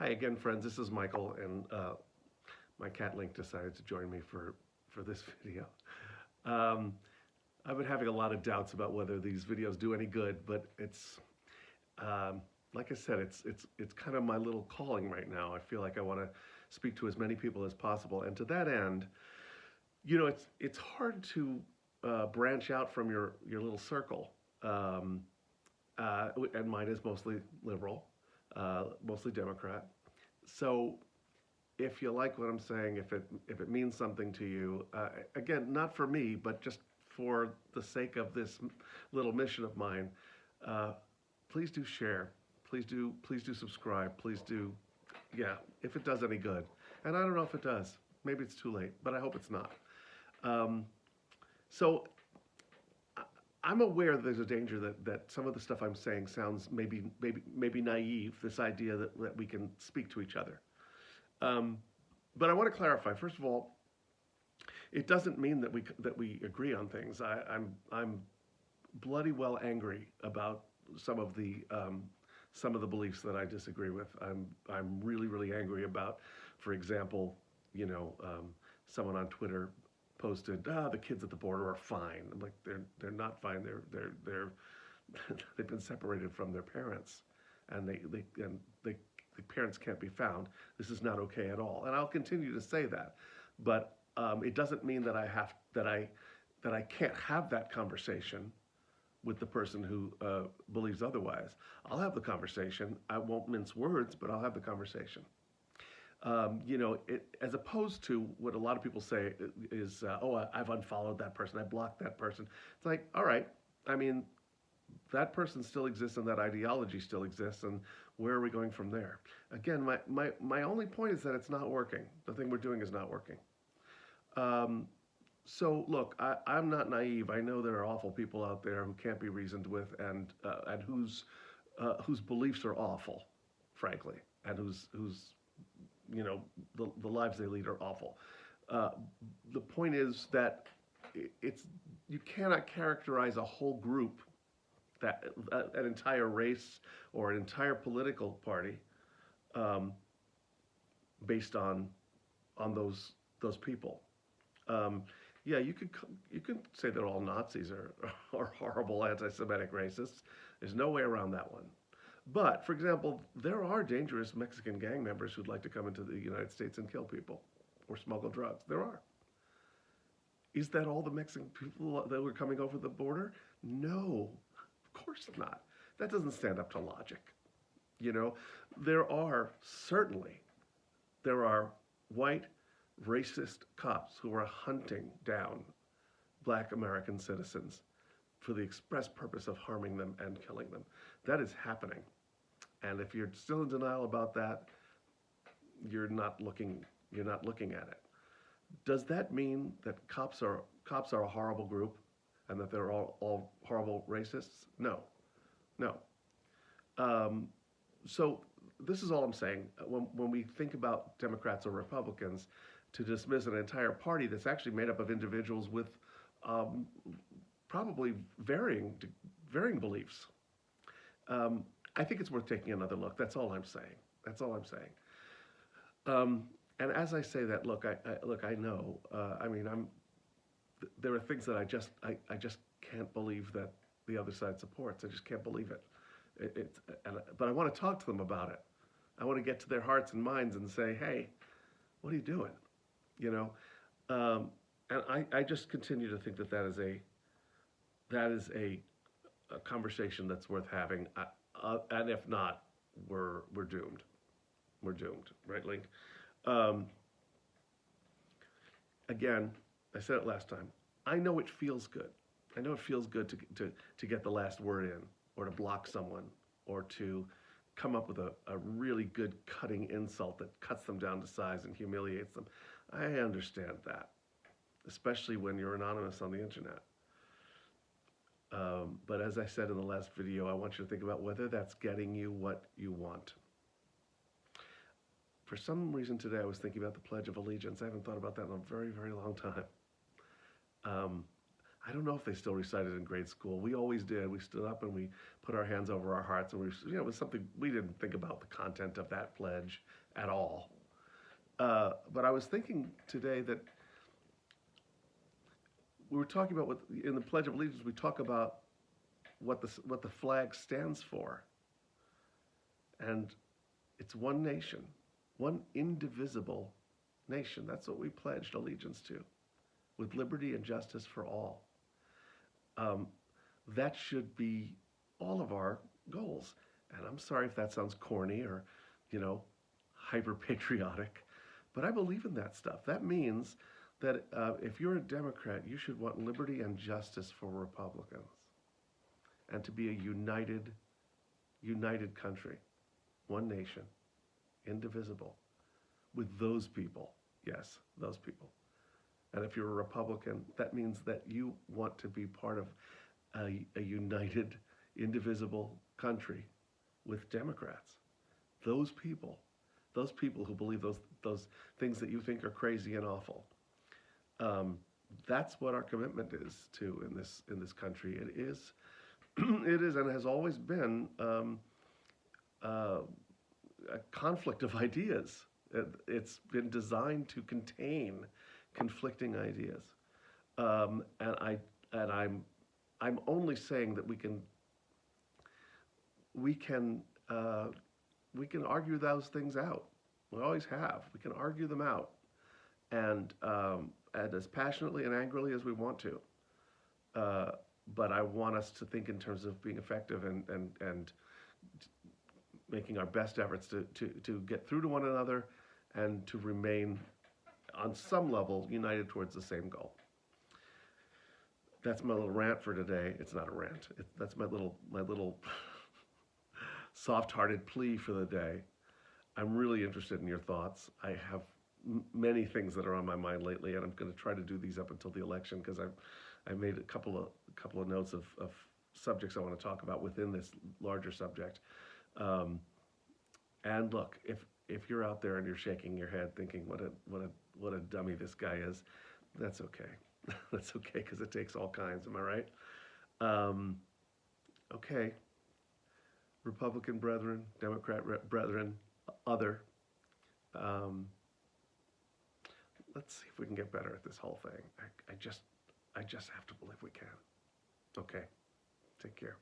Hi again, friends. This is Michael, and my cat Link decided to join me for this video. Um, I've been having a lot of doubts about whether these videos do any good, but it's um, like I said, it's kind of my little calling right now. I feel like I want to speak to as many people as possible, and to that end, it's hard to branch out from your little circle. Um, and mine is mostly liberal, mostly Democrat. So if you like what I'm saying, if it means something to you, again, not for me, but just for the sake of this little mission of mine, uh, please do share. Please do subscribe. Please do, yeah, if it does any good. And I don't know if it does. Maybe it's too late, but I hope it's not. Um, so I'm aware that there's a danger that some of the stuff I'm saying sounds maybe naive. This idea that we can speak to each other. Um, but I want to clarify. First of all, it doesn't mean that we agree on things. I'm bloody well angry about some of the some of the beliefs that I disagree with. I'm really angry about, for example, you know, someone on Twitter posted, the kids at the border are fine. I'm like, they're not fine. They're they've been separated from their parents, and they the parents can't be found. This is not okay at all, and I'll continue to say that. But it doesn't mean that I can't have that conversation with the person who believes otherwise. I'll have the conversation. I won't mince words, but I'll have the conversation. As opposed to what a lot of people say is, I've unfollowed that person, I blocked that person. It's like, all right, I mean, that person still exists and that ideology still exists, and where are we going from there? Again, my only point is that it's not working. The thing we're doing is not working. Um, so look, I'm not naive. I know there are awful people out there who can't be reasoned with, and whose beliefs are awful, frankly, and whose the lives they lead are awful. Uh, the point is that it's you cannot characterize a whole group, that an entire race or an entire political party, um, based on those people. Um, yeah, you could say that all Nazis are horrible anti-Semitic racists. There's no way around that one. But for example, there are dangerous Mexican gang members who'd like to come into the United States and kill people or smuggle drugs. There are. Is that all the Mexican people that were coming over the border? No, of course not. That doesn't stand up to logic. You know, there are certainly there are white racist cops who are hunting down black American citizens for the express purpose of harming them and killing them. That is happening. And if you're still in denial about that, you're not looking at it. Does that mean that cops are a horrible group and that they're all horrible racists? No. No. Um, so this is all I'm saying. When we think about Democrats or Republicans, to dismiss an entire party that's actually made up of individuals with um, probably varying beliefs, I think it's worth taking another look. That's all I'm saying. That's all I'm saying. Um, and as I say that, look, I know. I mean, there are things that I just can't believe that the other side supports. I just can't believe it. But I want to talk to them about it. I want to get to their hearts and minds and say, hey, what are you doing? You know, and I just continue to think that is a conversation that's worth having. And if not, we're doomed. We're doomed, right, Link? Um, Again, I said it last time. I know it feels good. I know it feels good to get the last word in, or to block someone, or to come up with a really good cutting insult that cuts them down to size and humiliates them. I understand that, especially when you're anonymous on the internet. But as I said in the last video, I want you to think about whether that's getting you what you want. For some reason today, I was thinking about the Pledge of Allegiance. I haven't thought about that in a very long time. Um, I don't know if they still recite it in grade school. We always did. We stood up and we put our hands over our hearts, and it was something we didn't think about the content of that pledge at all. But I was thinking today that we were talking about what in the Pledge of Allegiance we talk about what the flag stands for, and it's one nation, one indivisible nation. That's what we pledged allegiance to, with liberty and justice for all. Um, that should be all of our goals. And I'm sorry if that sounds corny or, you know, hyper patriotic, but I believe in that stuff. That means that if you're a Democrat, you should want liberty and justice for Republicans, and to be a united country, one nation, indivisible, with those people. Yes, those people. And if you're a Republican, that means that you want to be part of a united, indivisible country with Democrats. Those people who believe those things that you think are crazy and awful. That's what our commitment is to in this country. It is, it is, and has always been a conflict of ideas. It's been designed to contain conflicting ideas, I'm only saying that we can argue those things out. We always have. We can argue them out, and as passionately and angrily as we want to. But I want us to think in terms of being effective and making our best efforts to get through to one another and to remain on some level united towards the same goal. That's my little rant for today. It's not a rant. That's my little soft-hearted plea for the day. I'm really interested in your thoughts. I have many things that are on my mind lately, and I'm going to try to do these up until the election because I made a couple of notes of subjects I want to talk about within this larger subject. And look, if you're out there and you're shaking your head thinking what a dummy this guy is, that's okay. That's okay, because it takes all kinds. Am I right? Okay. Republican brethren, Democrat brethren, other. Let's see if we can get better at this whole thing. I just have to believe we can. Okay. Take care.